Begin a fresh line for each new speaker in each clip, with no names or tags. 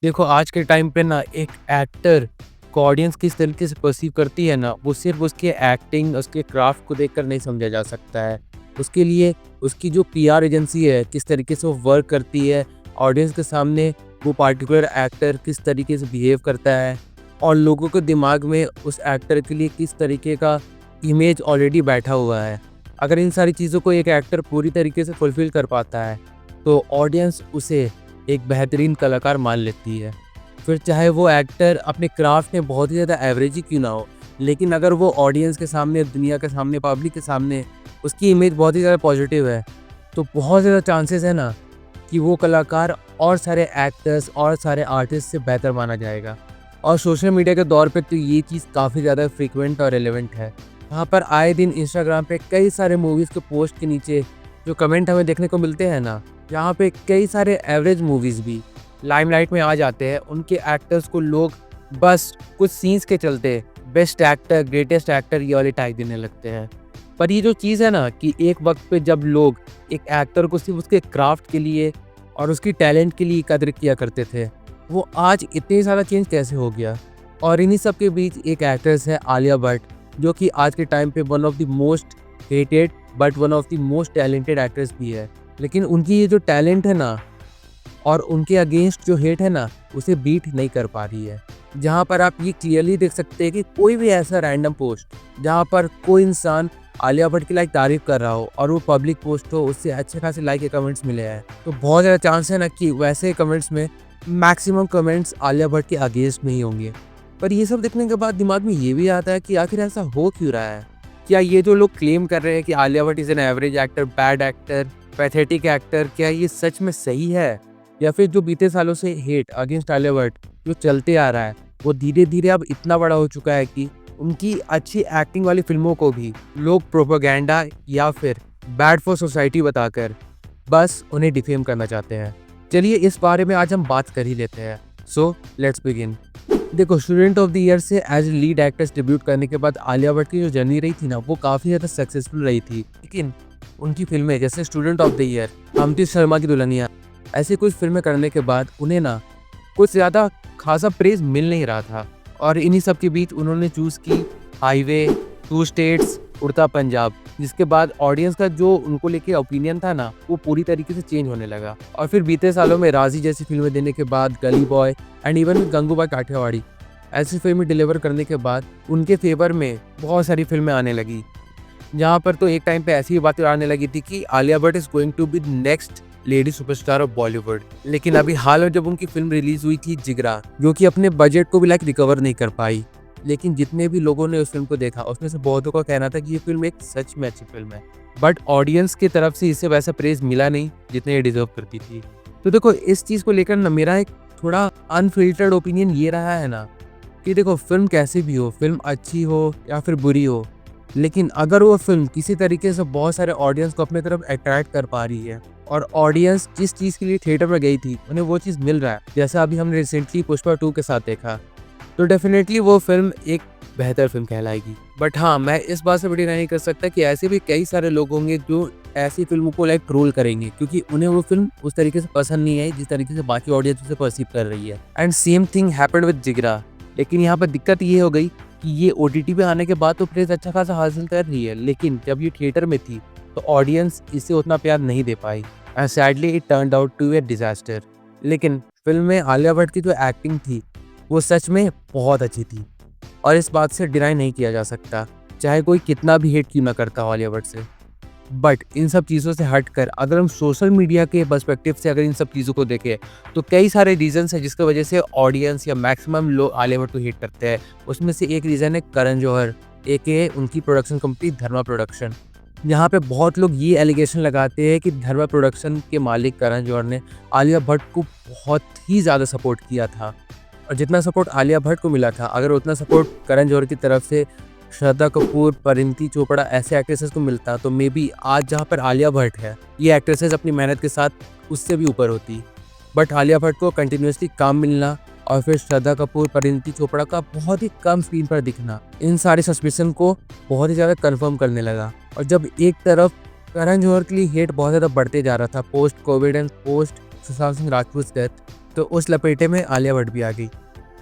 देखो आज के टाइम पे ना एक एक्टर को ऑडियंस किस तरीके से पर्सीव करती है ना, वो सिर्फ उसके एक्टिंग, उसके क्राफ्ट को देखकर नहीं समझा जा सकता है। उसके लिए उसकी जो पीआर एजेंसी है, किस तरीके से वो वर्क करती है, ऑडियंस के सामने वो पार्टिकुलर एक्टर किस तरीके से बिहेव करता है और लोगों के दिमाग में उस एक्टर के लिए किस तरीके का इमेज ऑलरेडी बैठा हुआ है। अगर इन सारी चीज़ों को एक एक्टर पूरी तरीके से फुलफ़िल कर पाता है, तो ऑडियंस उसे एक बेहतरीन कलाकार मान लेती है। फिर चाहे वो एक्टर अपने क्राफ्ट में बहुत ही ज़्यादा एवरेज ही क्यों ना हो, लेकिन अगर वो ऑडियंस के सामने, दुनिया के सामने, पब्लिक के सामने उसकी इमेज बहुत ही ज़्यादा पॉजिटिव है, तो बहुत ज़्यादा चांसेस है ना कि वो कलाकार और सारे एक्टर्स और सारे आर्टिस्ट से बेहतर माना जाएगा। और सोशल मीडिया के दौर पे तो ये चीज़ काफ़ी ज़्यादा फ्रीक्वेंट और रेलेवेंट है। वहाँ पर आए दिन इंस्टाग्राम पे कई सारे मूवीज़ के पोस्ट के नीचे जो कमेंट हमें देखने को मिलते हैं ना, जहाँ पे कई सारे एवरेज मूवीज़ भी लाइमलाइट में आ जाते हैं। उनके एक्टर्स को लोग बस कुछ सीन्स के चलते बेस्ट एक्टर, ग्रेटेस्ट एक्टर ये वाले टैग देने लगते हैं। पर ये जो चीज़ है ना कि एक वक्त पे जब लोग एक एक्टर को सिर्फ उसके क्राफ्ट के लिए और उसकी टैलेंट के लिए कदर किया करते थे, वो आज इतने ज़्यादा चेंज कैसे हो गया। और इन्हीं सब के बीच एक एक्ट्रेस है आलिया भट्ट, जो कि आज के टाइम पे one of the most hated but one of the most talented actress भी है। लेकिन उनकी ये जो टैलेंट है ना और उनके अगेंस्ट जो हेट है ना, उसे बीट नहीं कर पा रही है। जहाँ पर आप ये क्लियरली देख सकते हैं कि कोई भी ऐसा रैंडम पोस्ट जहाँ पर कोई इंसान आलिया भट्ट की लाइक तारीफ कर रहा हो और वो पब्लिक पोस्ट हो, उससे अच्छे खासे लाइक के कमेंट्स मिले हैं, तो बहुत ज़्यादा चांस है ना कि वैसे कमेंट्स में मैक्सिमम कमेंट्स आलिया भट्ट के अगेंस्ट में ही होंगे। पर ये सब देखने के बाद दिमाग में ये भी आता है कि आखिर ऐसा हो क्यों रहा है। क्या ये जो लोग क्लेम कर रहे हैं कि Alia Bhatt is an average actor, bad actor, pathetic actor, क्या ये सच में सही है? या फिर जो बीते सालों से हेट अगेंस्ट आलिया भट्ट जो चलते आ रहा है, वो धीरे धीरे अब इतना बड़ा हो चुका है कि उनकी अच्छी एक्टिंग वाली फिल्मों को भी लोग प्रोपेगेंडा या फिर बैड फॉर सोसाइटी बताकर बस उन्हें डिफेम करना चाहते हैं। चलिए इस बारे में आज हम बात कर ही लेते हैं। So let's begin. देखो, स्टूडेंट ऑफ द ईयर से एज लीड एक्ट्रेस डेब्यूट करने के बाद आलिया भट्ट की जो जर्नी रही थी ना, वो काफ़ी ज़्यादा सक्सेसफुल रही थी। लेकिन उनकी फिल्में जैसे student of the year, Amitabh Sharma की दुल्हनिया, ऐसी कुछ फिल्में करने के बाद उन्हें ना कुछ ज़्यादा खासा प्रेज़ मिल नहीं रहा था। और इन्हीं सब के बीच उन्होंने चूज़ की हाईवे, टू स्टेट्स, उड़ता पंजाब, जिसके बाद ऑडियंस का जो उनको लेके ओपिनियन था ना, वो पूरी तरीके से चेंज होने लगा। और फिर बीते सालों में राजी जैसी फिल्में देने के बाद, गली बॉय एंड इवन गंगूबाई काठियावाड़ी ऐसी फिल्में डिलीवर करने के बाद उनके फेवर में बहुत सारी फिल्में आने लगी। जहाँ पर तो एक टाइम पे ऐसी बातें आने लगी थी कि Alia Bhatt is going to be next lady superstar of Bollywood. लेकिन अभी हाल में जब उनकी फिल्म रिलीज हुई थी जिगरा, जो कि अपने बजट को भी लाइक रिकवर नहीं कर पाई, लेकिन जितने भी लोगों ने उस फिल्म को देखा उसमें से बहुतों का कहना था कि ये फिल्म एक सच में अच्छी फिल्म है। बट ऑडियंस की तरफ से इसे वैसा प्रेज मिला नहीं जितने ये डिजर्व करती थी। तो देखो, इस चीज़ को लेकर ना मेरा एक थोड़ा अनफिल्टर्ड ओपिनियन ये रहा है ना कि देखो, फिल्म कैसी भी हो, फिल्म अच्छी हो या फिर बुरी हो, लेकिन अगर वो फिल्म किसी तरीके से बहुत सारे ऑडियंस को अपने तरफ अट्रैक्ट कर पा रही है और ऑडियंस जिस चीज़ के लिए थिएटर में गई थी उन्हें वो चीज़ मिल रहा है, जैसा अभी हमने रिसेंटली पुष्पा 2 के साथ देखा, तो डेफिनेटली वो फिल्म एक बेहतर फिल्म कहलाएगी। बट हाँ, मैं इस बात से बड़ी नहीं कर सकता कि ऐसे भी कई सारे लोग होंगे जो ऐसी फिल्मों को लाइक ट्रोल करेंगे, क्योंकि उन्हें वो फिल्म उस तरीके से पसंद नहीं आई जिस तरीके से बाकी ऑडियंस उसे परसीव कर रही है। And same thing happened with Jigra. लेकिन यहाँ पर दिक्कत ये हो गई कि ये OTT पे आने के बाद तो प्रेज अच्छा खासा हासिल कर रही है, लेकिन जब ये थिएटर में थी तो ऑडियंस इसे उतना प्यार नहीं दे पाई and sadly it turned out to a disaster. लेकिन फिल्म में आलिया भट्ट की जो एक्टिंग थी वो सच में बहुत अच्छी थी और इस बात से डिनाई नहीं किया जा सकता, चाहे कोई कितना भी हेट क्यों ना करता हो आलिया भट्ट से। बट इन सब चीज़ों से हटकर अगर हम सोशल मीडिया के पर्सपेक्टिव से अगर इन सब चीज़ों को देखें, तो कई सारे रीजंस हैं जिसकी वजह से ऑडियंस या मैक्सिमम लोग आलिया भट्ट को हेट करते हैं। उसमें से एक रीज़न है करण जौहर, AKA उनकी प्रोडक्शन कंपनी धर्मा प्रोडक्शन। यहाँ पे बहुत लोग ये एलिगेशन लगाते हैं कि धर्मा प्रोडक्शन के मालिक करण जौहर ने आलिया भट्ट को बहुत ही ज़्यादा सपोर्ट किया था, और जितना सपोर्ट आलिया भट्ट को मिला था, अगर उतना सपोर्ट करण जौहर की तरफ से श्रद्धा कपूर, परिणीति चोपड़ा ऐसे एक्ट्रेसेस को मिलता, तो मे बी आज जहाँ पर आलिया भट्ट है, ये एक्ट्रेसेस अपनी मेहनत के साथ उससे भी ऊपर होती। बट आलिया भट्ट को कंटिन्यूसली काम मिलना और फिर श्रद्धा कपूर, परिणीति चोपड़ा का बहुत ही कम स्क्रीन पर दिखना, इन सारे सस्पेंशन को बहुत ही ज़्यादा कन्फर्म करने लगा। और जब एक तरफ करण जौहर के लिए हेट बहुत ज़्यादा बढ़ते जा रहा था post COVID and post Sushant Singh Rajput death, तो उस लपेटे में आलिया भट्ट भी आ गई,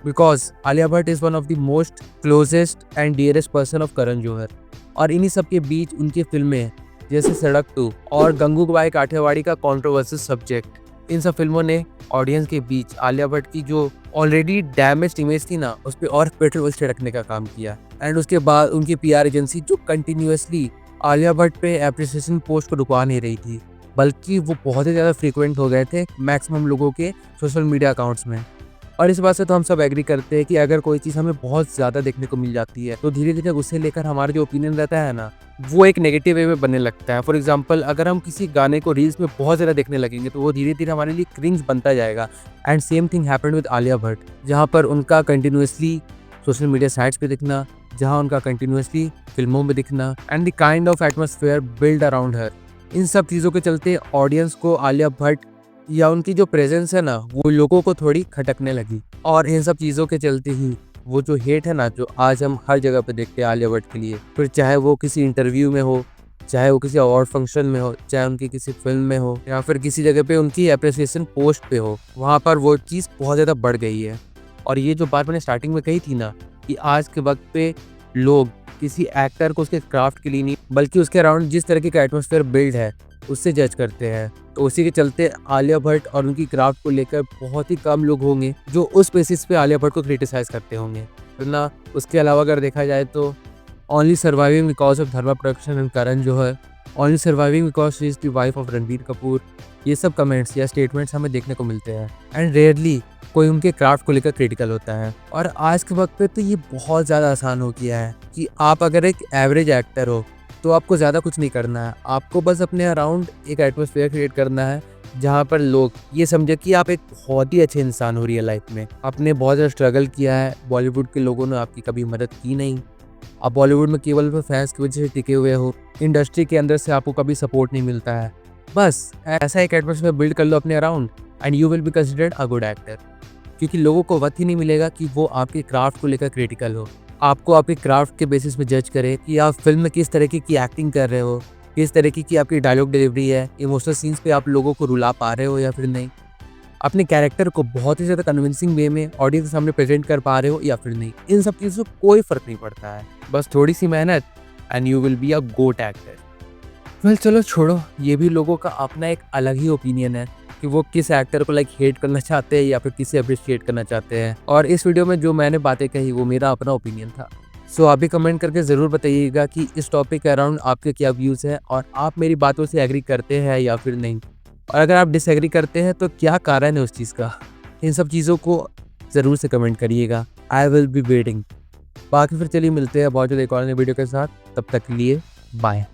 because Alia Bhatt is one of the most closest and dearest person of Karan Johar. और इन्हीं सब के बीच उनकी फिल्में हैं जैसे सड़क 2 और गंगूबाई काठियावाड़ी का कंट्रोवर्शियल सब्जेक्ट। इन सब फिल्मों ने ऑडियंस के बीच आलिया भट्ट की जो ऑलरेडी डैमेज्ड इमेज थी ना, उस पर और पेट्रोल छिड़कने का काम किया। एंड उसके बाद उनकी पीआर एजेंसी जो कंटिन्यूअसली आलिया भट्ट पे एप्रिसिएशन पोस्ट को रुकवा नहीं रही थी, बल्कि वो बहुत ही ज़्यादा फ्रीक्वेंट हो गए थे मैक्सिमम लोगों के सोशल मीडिया अकाउंट्स में। और इस बात से तो हम सब एग्री करते हैं कि अगर कोई चीज़ हमें बहुत ज़्यादा देखने को मिल जाती है तो धीरे धीरे उससे लेकर हमारा जो ओपिनियन रहता है ना, वो एक नेगेटिव वे में बनने लगता है। फॉर एग्जांपल, अगर हम किसी गाने को रील्स में बहुत ज़्यादा देखने लगेंगे तो वो धीरे धीरे हमारे लिए क्रिंज बनता जाएगा। And same thing happened with Alia Bhatt, जहाँ पर उनका कंटिन्यूसली सोशल मीडिया साइट्स पे दिखना, जहाँ उनका कंटिन्यूसली फिल्मों में दिखना and the kind of atmosphere build around her, इन सब चीज़ों के चलते ऑडियंस को आलिया भट्ट या उनकी जो प्रेजेंस है ना, वो लोगों को थोड़ी खटकने लगी। और इन सब चीज़ों के चलते ही वो जो हेट है ना, जो आज हम हर जगह पे देखते हैं आलिया भट्ट के लिए, फिर चाहे वो किसी इंटरव्यू में हो, चाहे वो किसी अवार्ड फंक्शन में हो, चाहे उनकी किसी फिल्म में हो, या फिर किसी जगह पे उनकी अप्रिसिएशन पोस्ट पे हो, वहाँ पर वो चीज़ बहुत ज़्यादा बढ़ गई है। और ये जो बात मैंने स्टार्टिंग में कही थी ना, कि आज के वक्त पे लोग किसी एक्टर को उसके क्राफ्ट के लिए नहीं, बल्कि उसके अराउंड जिस तरीके का एटमॉस्फेयर बिल्ड है उससे जज करते हैं, तो उसी के चलते आलिया भट्ट और उनकी क्राफ्ट को लेकर बहुत ही कम लोग होंगे जो उस बेसिस पे आलिया भट्ट को क्रिटिसाइज करते होंगे। वरना उसके अलावा अगर देखा जाए तो only surviving because of Dharma production and Karan Johar, only surviving because she is the wife of Ranbir Kapoor, ये सब कमेंट्स या स्टेटमेंट्स हमें देखने को मिलते हैं। एंड रेयरली कोई उनके क्राफ्ट को लेकर क्रिटिकल होता है। और आज के वक्त पे तो ये बहुत ज़्यादा आसान हो गया है कि आप अगर एक एवरेज एक्टर हो तो आपको ज़्यादा कुछ नहीं करना है, आपको बस अपने अराउंड एक एटमॉस्फेयर क्रिएट करना है जहाँ पर लोग ये समझे कि आप एक बहुत ही अच्छे इंसान हो रियल लाइफ में, आपने बहुत ज़्यादा स्ट्रगल किया है, बॉलीवुड के लोगों ने आपकी कभी मदद की नहीं, आप बॉलीवुड में केवल फैंस की वजह से टिके हुए हो, इंडस्ट्री के अंदर से आपको कभी सपोर्ट नहीं मिलता है। बस ऐसा एक एटमॉस्फेयर बिल्ड कर लो अपने around and you will be considered a good actor. क्योंकि लोगों को वक्त ही नहीं मिलेगा कि वो आपके क्राफ्ट को लेकर क्रिटिकल हो, आपको आपके क्राफ्ट के बेसिस पे जज करे कि आप फिल्म में किस तरीके की एक्टिंग कर रहे हो, किस तरीके की आपकी डायलॉग डिलीवरी है, इमोशनल सीन्स पे आप लोगों को रुला पा रहे हो या फिर नहीं, अपने कैरेक्टर को बहुत ही ज़्यादा कन्विंसिंग वे में ऑडियंस के सामने प्रेजेंट कर पा रहे हो या फिर नहीं। इन सब चीज़ों से कोई फ़र्क नहीं पड़ता है, बस थोड़ी सी मेहनत and you will be a goat actor. Well चलो छोड़ो, ये भी लोगों का अपना एक अलग ही ओपिनियन है कि वो किस एक्टर को हेट करना चाहते हैं या फिर किसे अप्रिशिएट करना चाहते हैं। और इस वीडियो में जो मैंने बातें कही वो मेरा अपना ओपिनियन था। सो आप भी कमेंट करके ज़रूर बताइएगा कि इस टॉपिक के अराउंड आपके क्या व्यूज़ हैं और आप मेरी बातों से एग्री करते हैं या फिर नहीं। और अगर आप डिसएग्री करते हैं तो क्या कारण है उस चीज़ का, इन सब चीज़ों को ज़रूर से कमेंट करिएगा। I will be waiting. बाकी फिर चलिए मिलते हैं बहुत जल्द एक और नई वीडियो के साथ, तब तक के लिए बाय।